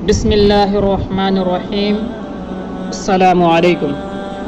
بسم اللہ الرحمن الرحیم۔ السلام علیکم۔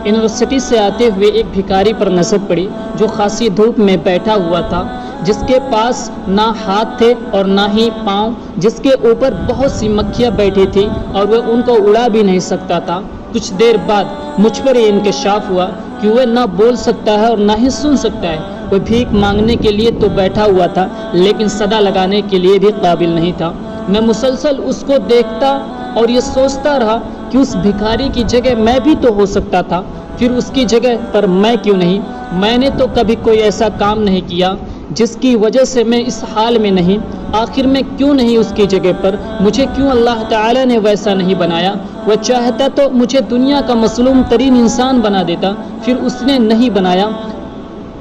یونیورسٹی سے آتے ہوئے ایک بھکاری پر نظر پڑی جو خاصی دھوپ میں بیٹھا ہوا تھا، جس کے پاس نہ ہاتھ تھے اور نہ ہی پاؤں، جس کے اوپر بہت سی مکھیاں بیٹھی تھی اور وہ ان کو اڑا بھی نہیں سکتا تھا۔ کچھ دیر بعد مجھ پر یہ انکشاف ہوا کہ وہ نہ بول سکتا ہے اور نہ ہی سن سکتا ہے۔ وہ بھیک مانگنے کے لیے تو بیٹھا ہوا تھا لیکن صدا لگانے کے لیے بھی قابل نہیں تھا۔ میں مسلسل اس کو دیکھتا اور یہ سوچتا رہا کہ اس بھکاری کی جگہ میں بھی تو ہو سکتا تھا، پھر اس کی جگہ پر میں کیوں نہیں؟ میں نے تو کبھی کوئی ایسا کام نہیں کیا جس کی وجہ سے میں اس حال میں نہیں۔ آخر میں کیوں نہیں اس کی جگہ پر؟ مجھے کیوں اللہ تعالی نے ویسا نہیں بنایا؟ وہ چاہتا تو مجھے دنیا کا مظلوم ترین انسان بنا دیتا، پھر اس نے نہیں بنایا۔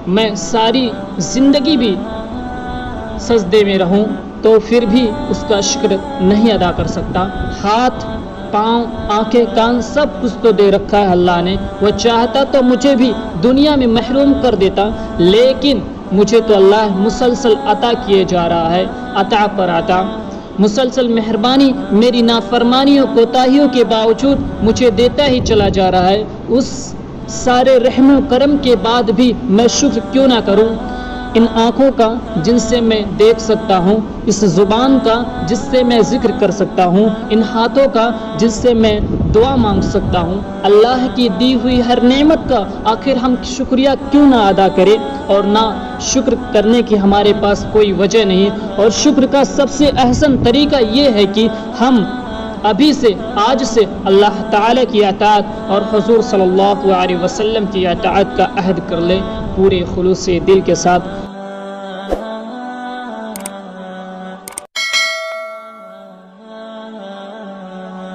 میں ساری زندگی بھی سجدے میں رہوں تو پھر بھی اس کا شکر نہیں ادا کر سکتا۔ ہاتھ، پاؤں، آنکھیں، کان سب کچھ تو دے رکھا ہے اللہ نے۔ وہ چاہتا تو مجھے بھی دنیا میں محروم کر دیتا، لیکن مجھے تو اللہ مسلسل عطا کیے جا رہا ہے، عطا پر عطا۔ مسلسل مہربانی میری نافرمانیوں کوتاہیوں کے باوجود مجھے دیتا ہی چلا جا رہا ہے۔ اس سارے رحم و کرم کے بعد بھی میں شکر کیوں نہ کروں؟ ان آنکھوں کا جن سے میں دیکھ سکتا ہوں، اس زبان کا جس سے میں ذکر کر سکتا ہوں، ان ہاتھوں کا جس سے میں دعا مانگ سکتا ہوں۔ اللہ کی دی ہوئی ہر نعمت کا آخر ہم شکریہ کیوں نہ ادا کریں؟ اور نہ شکر کرنے کی ہمارے پاس کوئی وجہ نہیں۔ اور شکر کا سب سے احسن طریقہ یہ ہے کہ ہم ابھی سے، آج سے اللہ تعالی کی اطاعت اور حضور صلی اللہ علیہ وسلم کی اطاعت کا عہد کر لیں پورے خلوص دل کے ساتھ۔